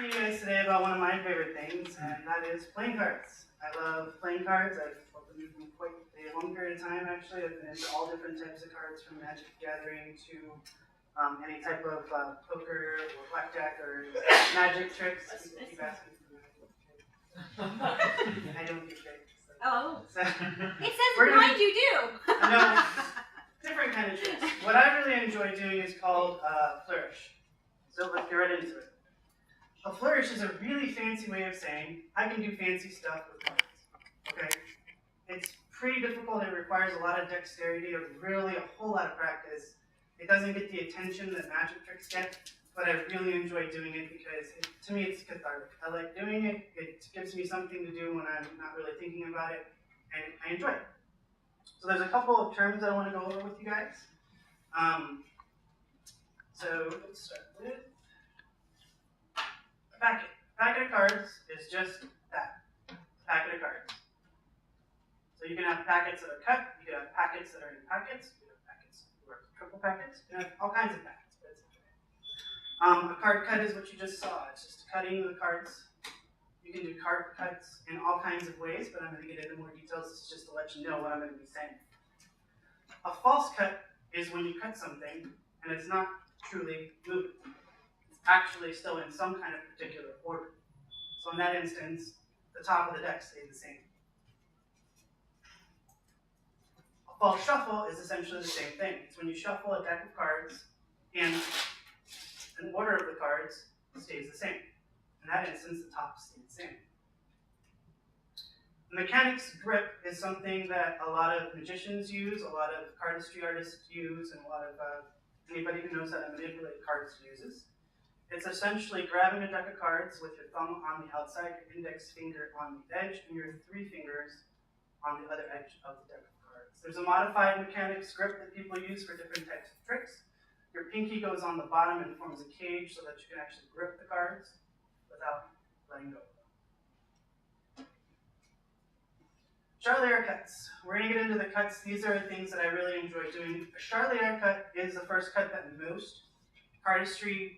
to you guys today about one of my favorite things, and that is playing cards. I love playing cards. I've opened them for quite a long period of time, actually. I've been into all different types of cards, from Magic the Gathering to any type of poker or blackjack or magic tricks. People keep asking for magic tricks. I don't do tricks. Oh. So, it says behind you do. No, different kind of tricks. What I really enjoy doing is called flourish. So let's get right into it. A flourish is a really fancy way of saying, I can do fancy stuff with cards. Okay? It's pretty difficult. It requires a lot of dexterity, or really a whole lot of practice. It doesn't get the attention that magic tricks get, but I really enjoy doing it because, to me, it's cathartic. I like doing it. It gives me something to do when I'm not really thinking about it, and I enjoy it. So there's a couple of terms that I want to go over with you guys. So let's start with a packet. A packet of cards is just that, a packet of cards. So you can have packets that are cut, you can have packets that are in packets, you can have packets that are triple packets, you can have all kinds of packets. But it's a card cut is what you just saw. It's just cutting the cards. You can do card cuts in all kinds of ways, but I'm going to get into more details. It's just to let you know what I'm going to be saying. A false cut is when you cut something and it's not truly moving. It's actually still in some kind of particular order. So in that instance, the top of the deck stays the same. A false shuffle is essentially the same thing. It's when you shuffle a deck of cards and an order of the cards stays the same. In that instance, the top stays the same. The mechanics grip is something that a lot of magicians use, a lot of cardistry artists use, and a lot of anybody who knows how to manipulate cards uses. It's essentially grabbing a deck of cards with your thumb on the outside, your index finger on the edge, and your 3 fingers on the other edge of the deck of cards. There's a modified mechanics grip that people use for different types of tricks. Your pinky goes on the bottom and forms a cage so that you can actually grip the cards without letting go. Charlier cuts. We're going to get into the cuts. These are things that I really enjoy doing. A Charlier cut is the first cut that most cardistry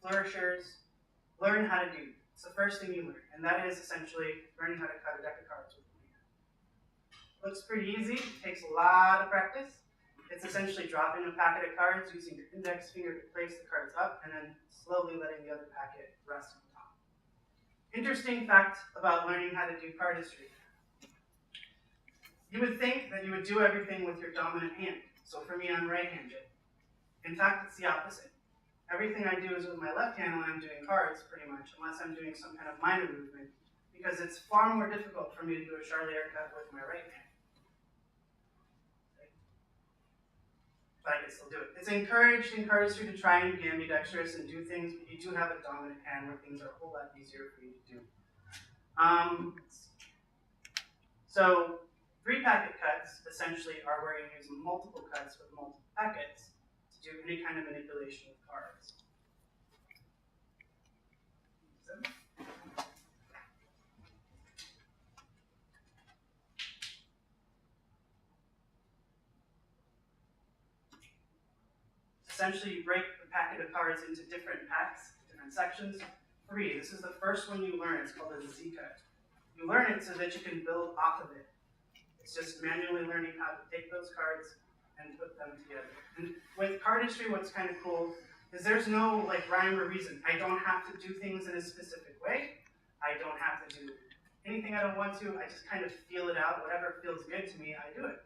flourishers learn how to do. It's the first thing you learn, and that is essentially learning how to cut a deck of cards with one hand. Looks pretty easy. It takes a lot of practice. It's essentially dropping a packet of cards using your index finger to place the cards up, and then slowly letting the other packet rest on top. Interesting fact about learning how to do cardistry. You would think that you would do everything with your dominant hand. So for me, I'm right-handed. In fact, it's the opposite. Everything I do is with my left hand when I'm doing cards, pretty much, unless I'm doing some kind of minor movement, because it's far more difficult for me to do a Charlier cut with my right hand. But I can still do it. It's encouraged in cardistry to try and be ambidextrous and do things, but you do have a dominant hand where things are a whole lot easier for you to do. So 3-packet cuts essentially are where you use multiple cuts with multiple packets to do any kind of manipulation with cards. Essentially, you break the packet of cards into different packs, different sections. 3, this is the first one you learn. It's called a Z cut. You learn it so that you can build off of it. It's just manually learning how to take those cards and put them together. And with cardistry, what's kind of cool is there's no rhyme or reason. I don't have to do things in a specific way. I don't have to do anything I don't want to. I just kind of feel it out. Whatever feels good to me, I do it.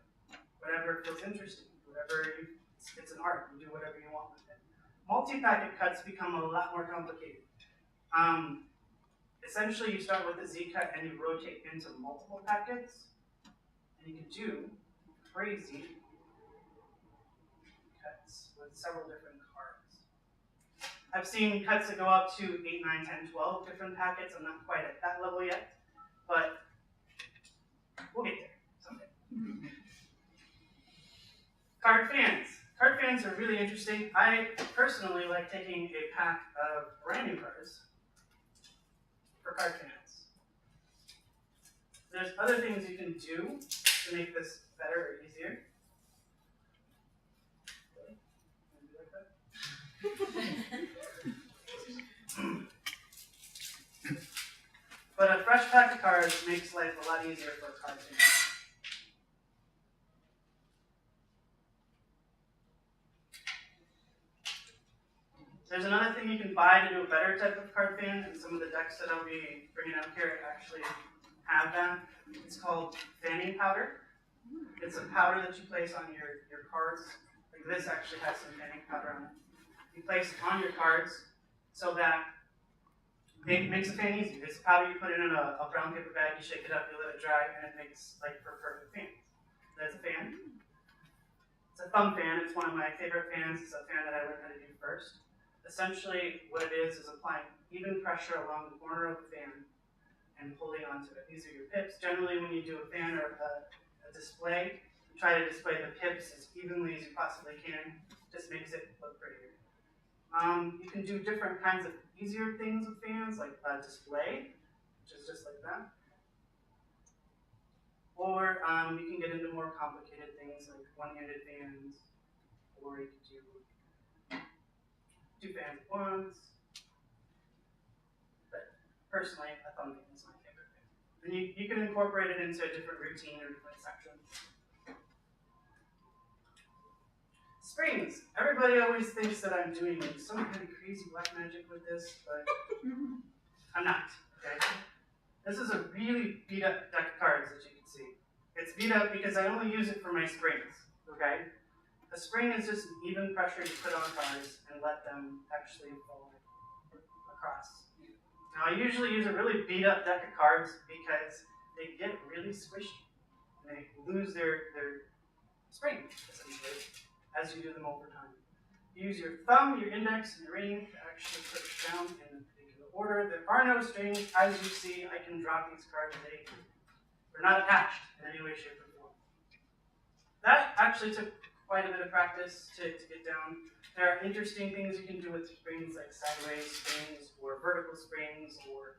Whatever feels interesting, it's an art. You do whatever you want with it. Multi-packet cuts become a lot more complicated. Essentially, you start with a Z cut and you rotate into multiple packets. And you can do crazy cuts with several different cards. I've seen cuts that go up to 8, 9, 10, 12 different packets. I'm not quite at that level yet, but we'll get there someday. Card fans. Card fans are really interesting. I personally like taking a pack of brand new cards for card fans. There's other things you can do to make this better or easier. But a fresh pack of cards makes life a lot easier for a card fan. There's another thing you can buy to do a better type of card fan, and some of the decks that I'll be bringing up here actually have that. It's called fanning powder. It's a powder that you place on your cards. Like this actually has some fanning powder on it. You place it on your cards so that it makes a fan easy. It's a powder you put it in a brown paper bag, you shake it up, you let it dry, and it makes like for perfect fans. There's a fan. It's a thumb fan. It's one of my favorite fans. It's a fan that I learned how to do first. Essentially, what it is applying even pressure along the corner of the fan and holding onto it. These are your pips. Generally, when you do a fan or a display, you try to display the pips as evenly as you possibly can. Just makes it look prettier. You can do different kinds of easier things with fans, like a display, which is just like that. Or you can get into more complicated things like one-handed fans, or you could do two fans at once. But personally, a thumb fan is my favorite fan. And you can incorporate it into a different routine or different sections. Springs. Everybody always thinks that I'm doing like some kind of crazy black magic with this, but I'm not. Okay. This is a really beat up deck of cards that you can see. It's beat up because I only use it for my springs. Okay. A spring is just an even pressure you put on cards and let them actually fall across. Now I usually use a really beat up deck of cards because they get really squishy and they lose their spring essentially as you do them over time. You use your thumb, your index, and your ring to actually push down in a particular order. There are no strings. As you see, I can drop these cards. They're not attached in any way, shape, or form. That actually took quite a bit of practice to get down. There are interesting things you can do with springs, like sideways springs, or vertical springs, or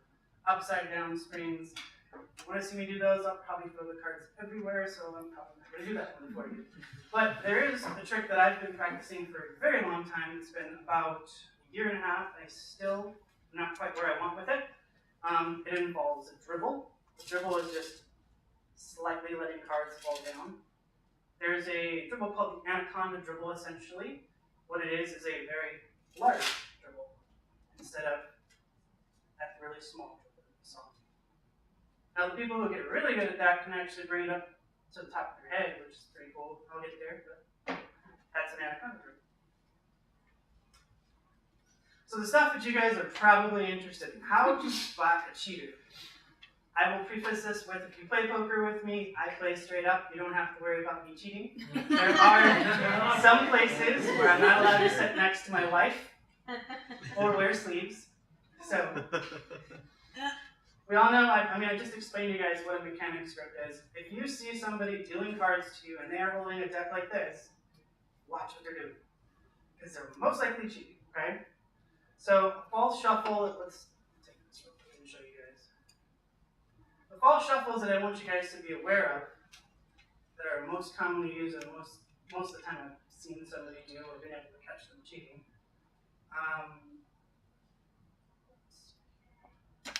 upside down springs. If you want to see me do those, I'll probably throw the cards everywhere, so I'm probably not going to do that one for you. But there is a trick that I've been practicing for a very long time. It's been about a year and a half. I still am not quite where I want with it. It involves a dribble. The dribble is just slightly letting cards fall down. There's a dribble called the anaconda dribble, essentially. What it is a very large dribble instead of that really small dribble that you saw. Now, the people who get really good at that can actually bring it up to the top of their head, which is pretty cool. I'll get there, but that's an anaconda dribble. So the stuff that you guys are probably interested in, how to spot a cheater. I will preface this with, if you play poker with me, I play straight up. You don't have to worry about me cheating. There are some places where I'm not allowed to sit next to my wife or wear sleeves. So, we all know, I just explained to you guys what a mechanic script is. If you see somebody dealing cards to you and they are holding a deck like this, watch what they're doing. Because they're most likely cheating, okay? So, a false shuffle, let's take this real quick and show you guys. The false shuffles that I want you guys to be aware of, that are most commonly used and most of the time I've seen somebody do or been able to catch them cheating,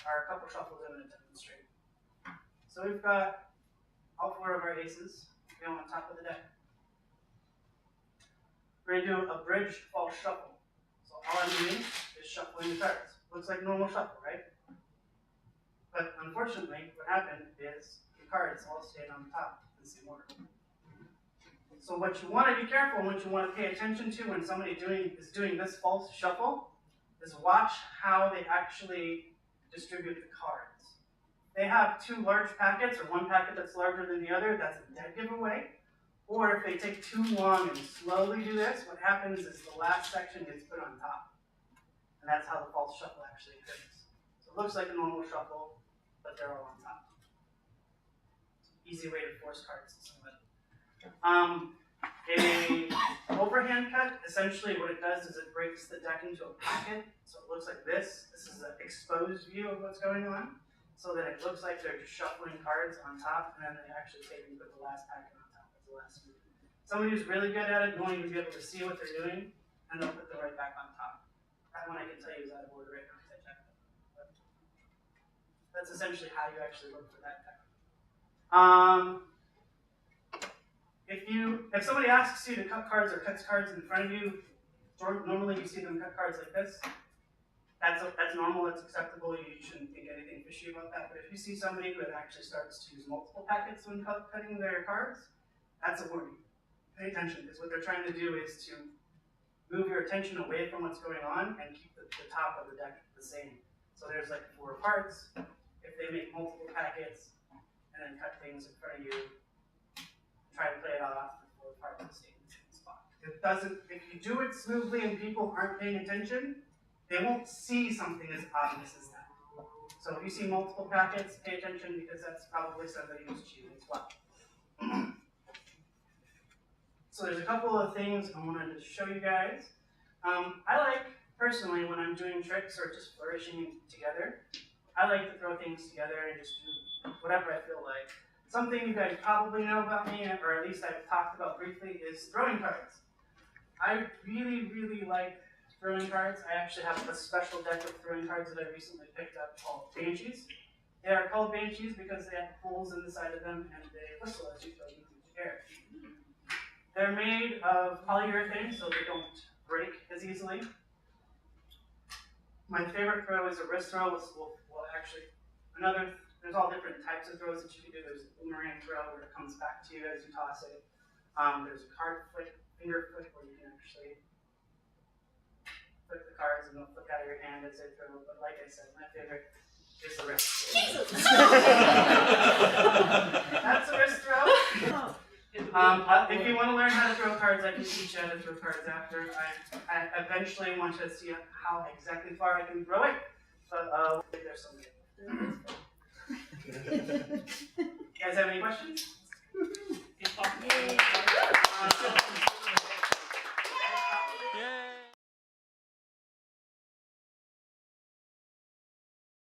are a couple shuffles I'm going to demonstrate. So we've got all four of our aces on top of the deck. We're going to do a bridge false shuffle. So all I'm doing is shuffling the cards. Looks like normal shuffle, right? But unfortunately, what happened is the cards all stayed on top in the same order. So what you want to be careful and what you want to pay attention to when somebody is doing this false shuffle is watch how they actually distribute the cards. They have two large packets or one packet that's larger than the other, that's a dead giveaway. Or if they take too long and slowly do this, what happens is the last section gets put on top. And that's how the false shuffle actually occurs. So it looks like a normal shuffle, but they're all on top. Easy way to force cards to somebody. A overhand cut, essentially what it does is it breaks the deck into a packet. So it looks like this. This is an exposed view of what's going on. So that it looks like they're just shuffling cards on top, and then they actually take and put the last packet on top as the last move. Somebody who's really good at it, you won't even be able to see what they're doing, and they'll put the right back on top. That one I can tell you is out of order right now because I checked it. That's essentially how you actually look for that deck. If somebody asks you to cut cards or cuts cards in front of you, normally you see them cut cards like this. That's normal, that's acceptable, you shouldn't think anything fishy about that. But if you see somebody who actually starts to use multiple packets when cutting their cards, that's a warning. Pay attention, because what they're trying to do is to move your attention away from what's going on and keep the top of the deck the same. So there's like 4 parts. If they make multiple packets and then cut things in front of you, try to play it off, the 4 parts will stay in the same spot. If you do it smoothly and people aren't paying attention, they won't see something as obvious as that. So if you see multiple packets, pay attention, because that's probably somebody who's cheating as well. So there's a couple of things I wanted to show you guys. I like, personally, when I'm doing tricks or just flourishing together, I like to throw things together and just do whatever I feel like. Something you guys probably know about me, or at least I've talked about briefly, is throwing cards. I really, really like throwing cards. I actually have a special deck of throwing cards that I recently picked up called Banshees. They are called Banshees because they have holes in the side of them and they whistle as you throw them through the air. They're made of polyurethane, so they don't break as easily. My favorite throw is a wrist throw. There's all different types of throws that you can do. There's a boomerang throw where it comes back to you as you toss it. There's a card flick, finger flick, where you can actually flick the cards and they'll flick out of your hand as they throw. But like I said, my favorite is the wrist throw. That's a wrist throw. If you want to learn how to throw cards, I can teach you how to throw cards after. I eventually want to see how exactly far I can throw it, but there's something. You guys have any questions?